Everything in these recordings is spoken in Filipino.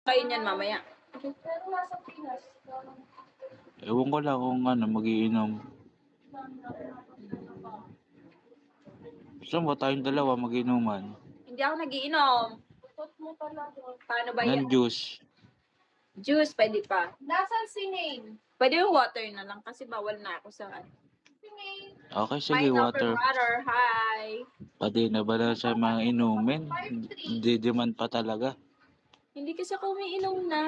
Kain yan mamaya. Pero nasa Pinas. Ewan ko lang kung ano, magiinom. Saan ba tayong dalawa mag-inuman? Hindi ako nagiinom. Put mo talaga. Paano ba yan? Ng juice. Juice, pwede pa. Nasaan si Maine? Pwede yung water na lang kasi bawal na ako sa ano. Si Maine. Okay, sige, Pineapple water. water, hi! Pati na ba na sa mga inumin? Didiman pa talaga. Hindi kasi ako umiinom na.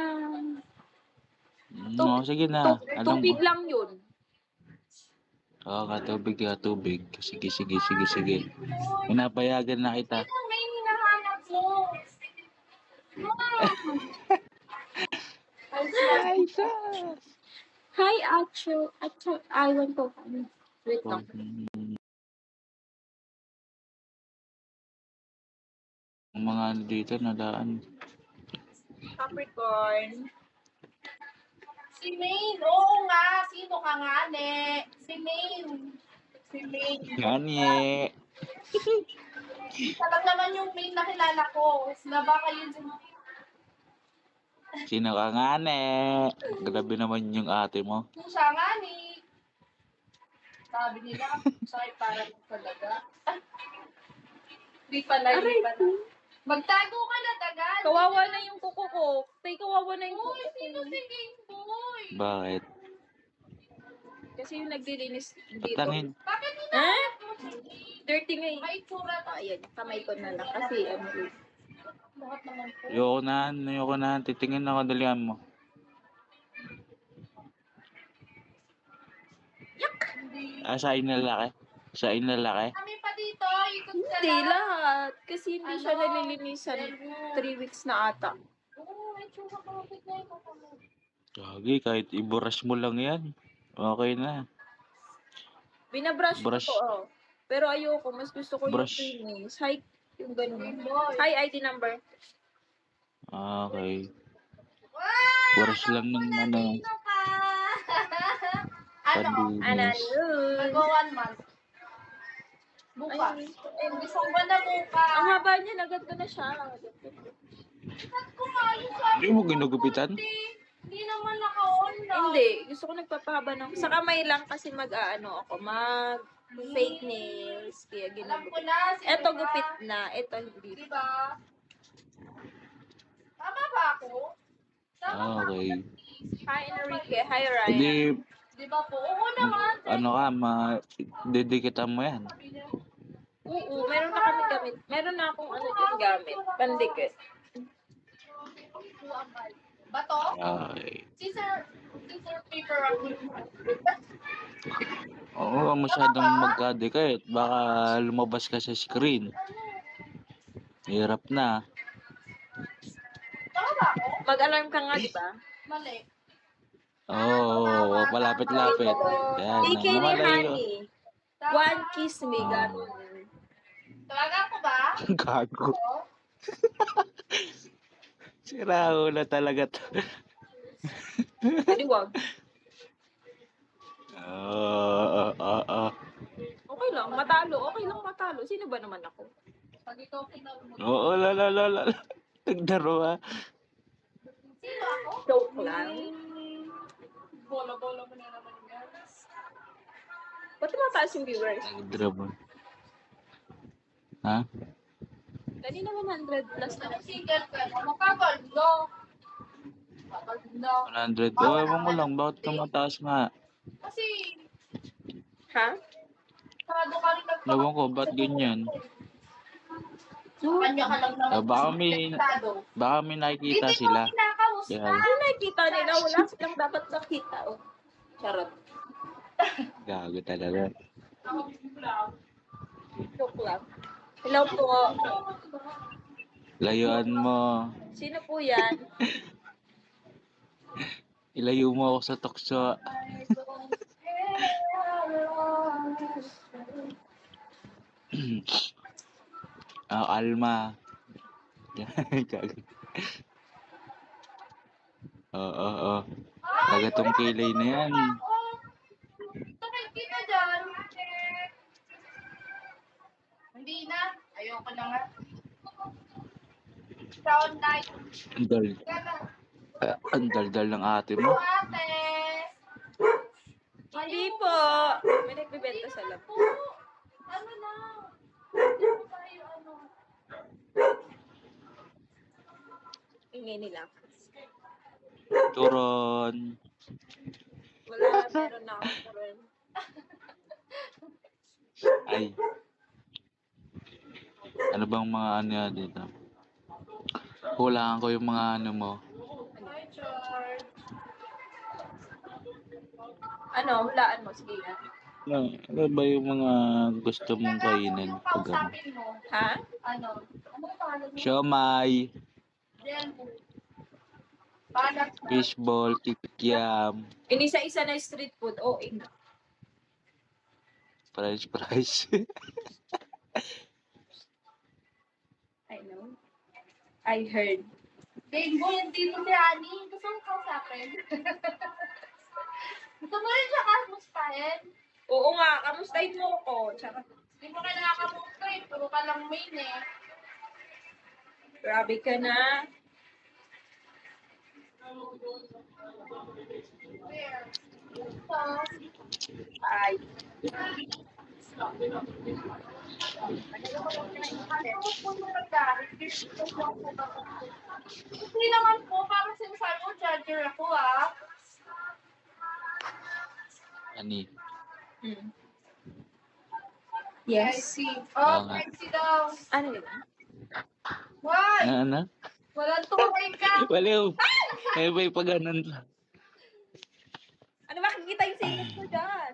No, sige na. Tubig lang yun. Oo, tubig. Sige. Pinapayagan na kita. Sino Maine hinahanap mo? Ay, sus! Hi, Acho. Iwan ko. Wait lang. Ang mga ano dito, nadaan. Capricorn. Si Maine. Oo nga. Sino ka nga, ne? Si Maine. Si Maine. Gani. Isa lang naman yung Maine na kilala ko. Sila ba kayo din? Sino ka nga, ne? Grabe naman yung ate mo. Yung siya nga ni. Sabi nila, sorry, parang talaga. Di pala. Magtago ka na, tagal. Kawawa na yung kuko ko. Tay, kawawa na yung kuko Uy, sino ko. si Game Boy? Bakit? Kasi yung naglilinis dito. Patangin. Bakit Eh? hinahanap mo si Game? Dirty nga eh. May itsura na. Ayan, kamay ko na lang. Kasi ano eh. Bakit naman po? Ayoko na. Titingin ako dalian mo. Sa inalaki? Sa inalaki? Kami pa dito, ikot ka Hindi lang. lahat. Kasi hindi siya Ano? nalilinisan. 3 weeks na ata. Oo, may itsura ka. Bakit na ikaw ka mo? Gagi, kahit i-brush mo lang yan. Okay na. Binabrush ko Brush. to, oh. Pero ayoko, mas gusto ko Brush. yung cleanings. Hi, yung ganun. Boy. Hi, ID number. Okay. Wow! Brush lang ng ano. Sino ka? Ano? Pandinis. Ananus. Mag-1 month. Bukas. Isang buwan na bukas. Ang haba niya, nagad ko na siya. Ba't kumayos sa Hindi mo ginugupitan? Hindi naman naka-on na. Hindi, gusto ko nagpapahaba ng... Sa kamay lang kasi ako, fake nails. Kaya Alam ko ginagupit. na. Sige Eto ba? gupit na, eto hindi. Diba? Tama ba ako? Tama ba ako? Okay. Hi, Enrique. Hi, Ryan. Hindi, Diba po? Oo naman. ano ka, didikitan mo yan. Oo, meron na kami gamit. Meron na akong ano yung gamit. Pandikit. Bato? Okay. Scissor paper ako. Oo, masyadong magkadikit. Baka lumabas ka sa screen. Hirap na. Tama ba ako? Mag-alarm ka nga, di ba? Mali. Oo, palapit-lapit. Yan. DK ni Malayo. Honey. One kiss me, ganun. Talaga ako ba? Gago. Sira na talaga to. Pwede wag. Okay lang, matalo. Okay lang matalo. Sino ba naman ako? Pag ikaw kinalo mo. Oo, lala. Nagdaro ha. Sino ako? Joke lang. Bola-bola mo na naman yan. Ba't tumataas yung viewers? Nagdaro mo. Ha? Kanina 100 plus na. Single ka na. Makaganda. Makaganda. 100. Oh, ewan ko lang. Bakit tumataas nga? Kasi, Ha? sarado ka rin Ewan ko, ba't ganyan? Kanya ka lang naman. Baka may nakikita sila. Hindi mo kinakamusta. Kaya, Ano nakikita nila? Wala silang dapat nakita. Oh. Charot. gago talaga. Joke lang. Hello po. Layuan mo. Sino po yan? Ilayo mo ako sa tukso. Alma. Gago. Oo. Tagatong kilay na yan. Bakit kita dyan? Hindi na. Ayoko na nga. Ikaw? online. Ang dal, Gana. ang daldal ng ate mo. Ate! Hindi po. May nagbibenta sa lab. Po, ano lang. Hindi po tayo ano. Ingay nila. Turon. Wala na, meron na ako turon. Ay. Ano bang mga ano yan dito? Hulaan ko yung mga ano mo. Hi, George. Ano, hulaan mo. Sige na. Ano ba yung mga gusto mong kainin? Yung Pag ano? kausapin mo, Ha? ano? Ano ka pangalan mo? Siomay, Jen. Balat. fishball, kikiam, Inisa-isa na street food. Oh, french fries. I know. I heard. Bingo, yung dito si Annie. Gusto mo kausapin? Gusto mo rin siya kamustahin? Oo nga, kamustahin mo ko. Tsaka, Hindi mo kailangan kamusta eh. Puro ka lang main eh. grabe ka na. Where? Ay. Hindi naman po, parang sinasabi mo, judger ako ah. Ani? Hmm. I Yes. see. Oo Oh, nga. sexy daw. Ano yun? Why? Ano? Walang tuloy ka. Waliw. Eh, may pa ganun. Ano makikita yung singles mo dyan?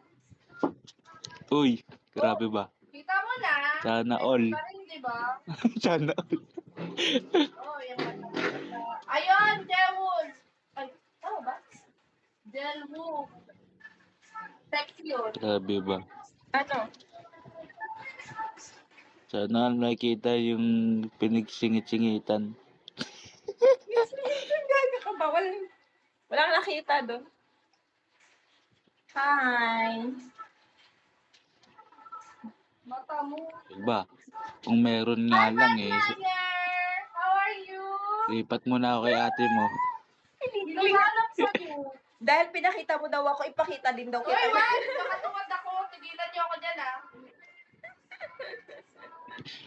Uy, grabe ba? Kita mo na. Sana all. Pa rin, di ba? Sana all. Oh, yung ayun, Jewel. Ay, tama ba? Jelwu. Sexy yun. Grabe ba? Ano? Sana all nakita yung pinagsingit-singitan. Gaga ka ba? Walang nakita doon. Hi. Mata mo. Diba? Kung meron nga Hi, lang Bad eh. Liar! How are you? Lipat mo na ako kay ate mo. Hinahanap sa'yo. Dahil pinakita mo daw ako, ipakita din daw Uy, kita. wag! Nakatungad ako. Tigilan niyo ako dyan, ah.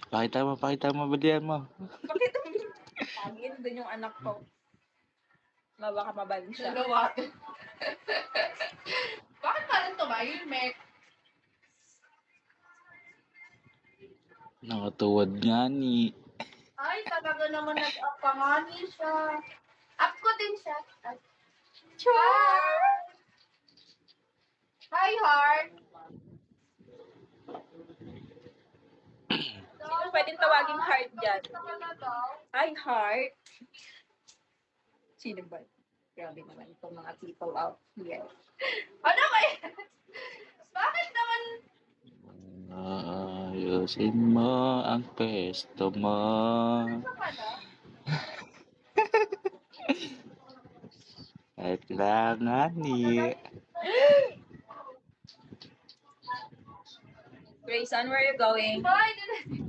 Pakita mo, balian mo. Pakita mo. Pagin doon yung anak ko. Baka maban siya. Dalawa. Bakit parang tumahimik? Nakatuwad nga ni. Ay, talaga naman nag-apangani siya. Up ko din siya. Char! Hi, Heart. Sino pwedeng tawaging heart dyan? Saka na daw. Hi, heart. Sino ba? Grabe naman itong mga people out here. Ano ba yan? Bakit naman? Ayusin mo ang pesto mo. Ano ka na? Kahit lang nga ni. Grayson, where are you going? Bye!